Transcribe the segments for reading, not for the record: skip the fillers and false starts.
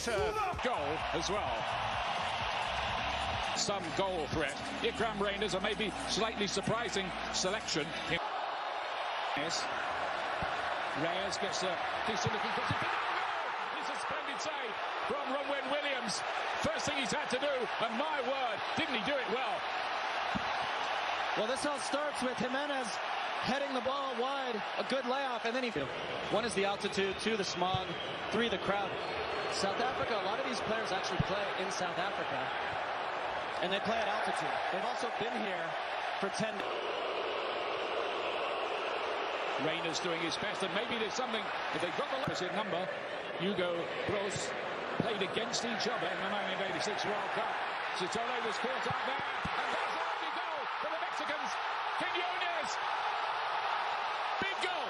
goal as well. Some goal threat. Ikram Reyners, a maybe slightly surprising selection. Yes. Reyes gets a decent looking cross. It's a splendid save from Ronwen Williams. First thing he's had to do, and my word, didn't he do it well? Well, this all starts with Jimenez heading the ball wide, a good layoff, and then he... One is the altitude, two the smog, three the crowd. South Africa, a lot of these players actually play in South Africa, and they play at altitude. They've also been here for 10... Reyners doing his best, and maybe there's something, if they've got the opposite number. Hugo Broos played against each other in the 1986 World Cup. Sitole was caught out there, and there's a lucky goal for the Mexicans. Quiñones, big goal.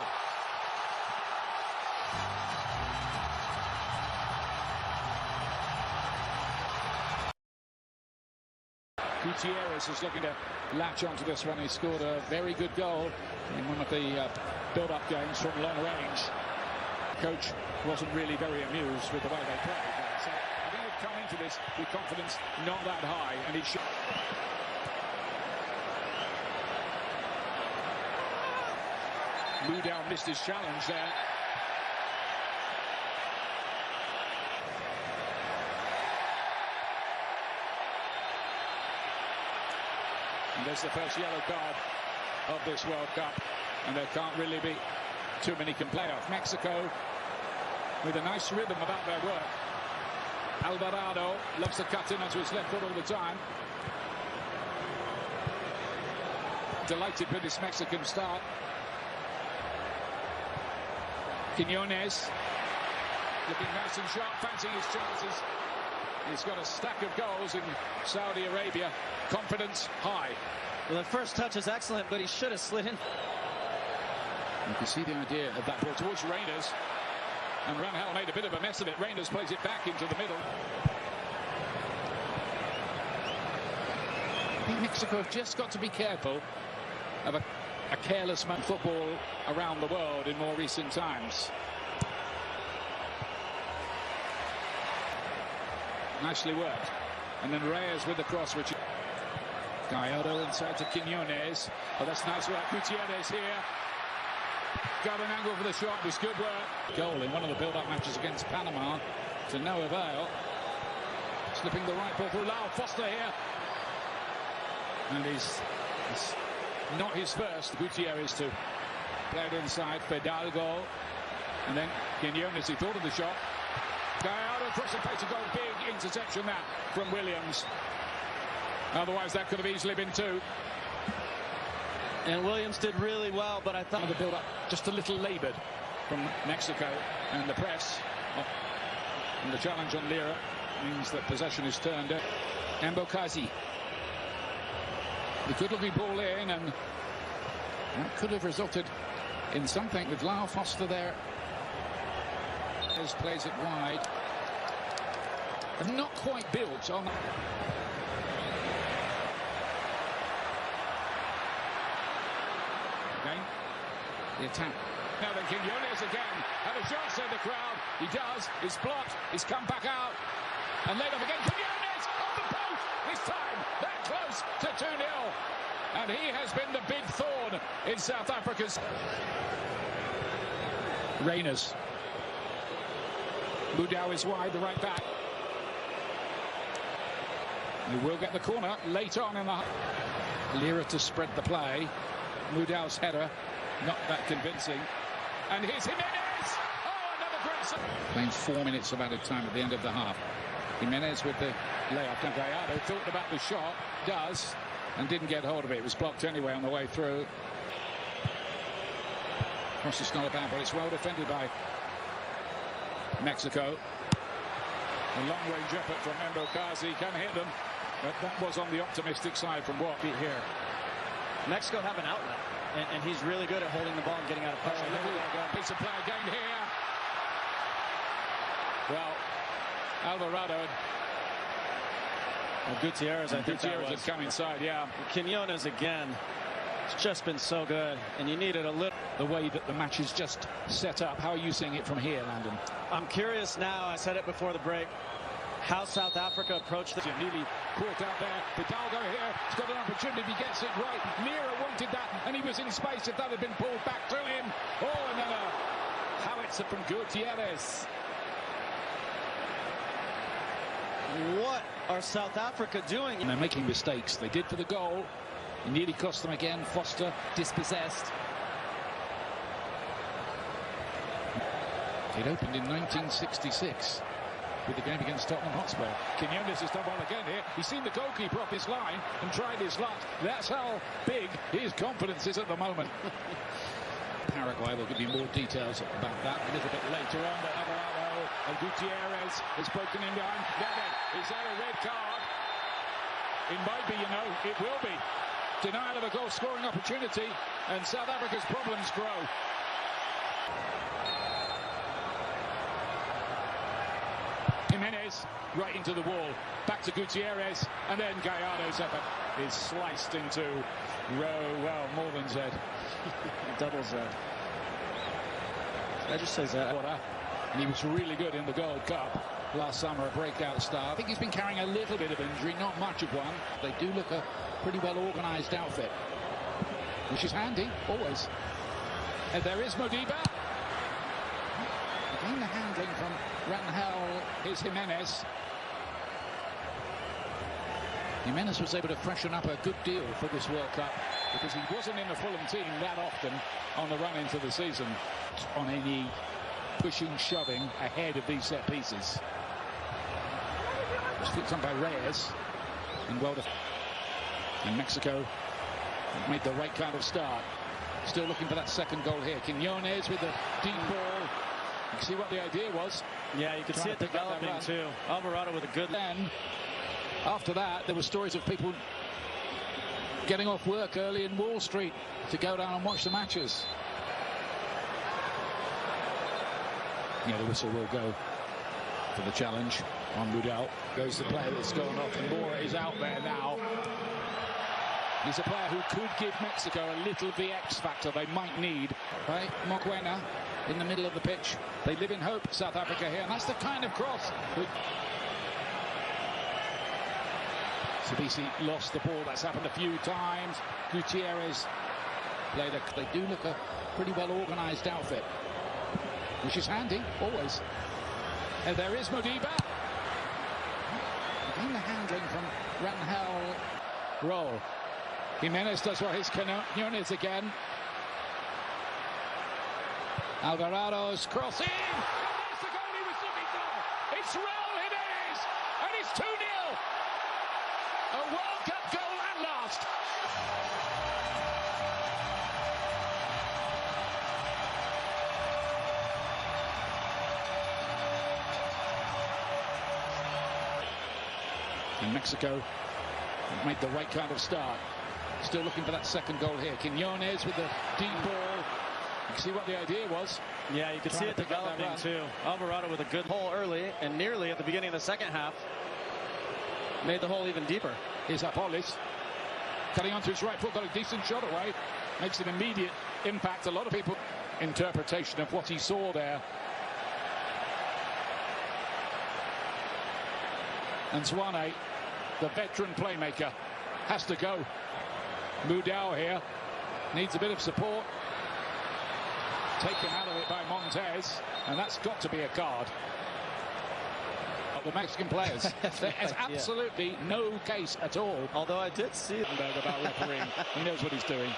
Gutierrez is looking to latch onto this one. He scored a very good goal in one of the build-up games from long range. Coach wasn't really very amused with the way they played. So I think they've come into this with confidence not that high, and it should. Mudau missed his challenge there. And there's the first yellow card of this World Cup, and there can't really be too many can play off. Mexico with a nice rhythm about their work. Alvarado loves to cut in onto his left foot all the time. Delighted with this Mexican start. Quiñones looking nice and sharp, fancying his chances. He's got a stack of goals in Saudi Arabia. Confidence high. Well, the first touch is excellent, but he should have slid in. You can see the idea of that ball towards Reyners. And Rangel made a bit of a mess of it. Reyners plays it back into the middle. I think Mexico have just got to be careful of a careless man football around the world in more recent times. Nicely worked. And then Reyes with the cross, which... Gallardo inside to Quiñones. Oh, that's nice work. Gutierrez here. Got an angle for the shot. It was good work. Goal in one of the build-up matches against Panama to no avail. Slipping the right ball through. Lau Foster here. And it's not his first. Gutierrez to play it inside. Fidalgo. And then Quiñones, he thought of the shot. Gallardo across the face of goal. Big interception that from Williams. Otherwise, that could have easily been two. And Williams did really well, but I thought the build-up just a little laboured from Mexico, and the press and the challenge on Lira means that possession is turned up. Ambokazi. The good-looking ball in, and that could have resulted in something with Lau Foster there. As plays it wide. Have not quite built on. The attack. Now then Quiñones again. Had a shot, said the crowd. He does. It's blocked. He's come back out. And laid off again. Quiñones off the post. This time that close to 2-0. And he has been the big thorn in South Africa's. Reyners. Mudau is wide, the right back. He will get the corner late on in the... Lira to spread the play. Mudau's header. Not that convincing. And here's Jimenez! Oh, another great save! Playing 4 minutes of added time at the end of the half. Jimenez with the layup. Now Gallardo thought about the shot, does, and didn't get hold of it. It was blocked anyway on the way through. Cross is not a bad, but it's well defended by Mexico. A long-range effort from Ambokazi. Can hit them, but that was on the optimistic side from what here. Mexico have an outlet. And he's really good at holding the ball and getting out of pressure. Piece of play again here. Well, Alvarado. Well, Gutierrez, I think Gutierrez has come inside, yeah. Quiñones again. It's just been so good, and you needed a little. The way that the match is just set up, how are you seeing it from here, Landon? I'm curious now, I said it before the break, how South Africa approached the... Nearly caught out there. Hidalgo here, he's got an opportunity, he gets it right. Mira wanted that, and he was in space. If that had been pulled back to him. Oh, and then a howitzer from Gutierrez. What are South Africa doing? And they're making mistakes. They did for the goal. It nearly cost them again. Foster dispossessed. It opened in 1966 with the game against Tottenham Hotspur. Quinones has done well again here. He's seen the goalkeeper off his line and tried his luck. That's how big his confidence is at the moment. Paraguay will give you more details about that a little bit later on. But Alvarado and Gutierrez has broken in behind. Is that a red card? It might be, you know, it will be. Denial of a goal-scoring opportunity, and South Africa's problems grow. Jimenez right into the wall, back to Gutierrez, and then Gallardo's effort is sliced into well, more than Z. Double Z. I just say Z. And he was really good in the Gold Cup last summer, a breakout star. I think he's been carrying a little bit of injury, not much of one. They do look a pretty well organised outfit, which is handy, always. And there is Modiba. Again, the handling from Rangel. Here's Jimenez. Jimenez was able to freshen up a good deal for this World Cup because he wasn't in the Fulham team that often on the run into the season on any pushing, shoving ahead of these set pieces. It was flicked on by Reyes and well defended. And Mexico made the right kind of start. Still looking for that second goal here. Quinones with the deep ball. You can see what the idea was. Yeah, you can see it developing too. Alvarado with a good... Then, after that, there were stories of people getting off work early in Wall Street to go down and watch the matches. Yeah, the whistle will go for the challenge on Mudal. Goes the player that's gone off, and Moore is out there now. He's a player who could give Mexico a little of the X factor they might need. Right, Mokoena in the middle of the pitch. They live in hope, South Africa here, and that's the kind of cross. Sabisi lost the ball. That's happened a few times. Gutierrez played a... They do look a pretty well organised outfit, which is handy, always. And there is Modiba. Again, the handling from Rangel. Roll. Jimenez does what his Quinones again. Alvarado's crossing. And that's the goal he was looking for. It's Raul Jimenez. And it's 2-0. A World Cup goal at last. And Mexico made the right kind of start. Still looking for that second goal here. Quinones with the deep ball. You can see what the idea was. Yeah, you can see it developing too. Alvarado with a good hole early, and nearly at the beginning of the second half made the hole even deeper. Here's Apolis cutting onto his right foot, got a decent shot away. Makes an immediate impact. A lot of people interpretation of what he saw there. And Zwane, the veteran playmaker, has to go. Mudal here needs a bit of support. Taken out of it by Montez, and that's got to be a card. The Mexican players, there is absolutely no case at all. Although I did see about refereeing. He knows what he's doing.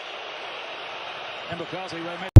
Mbakazi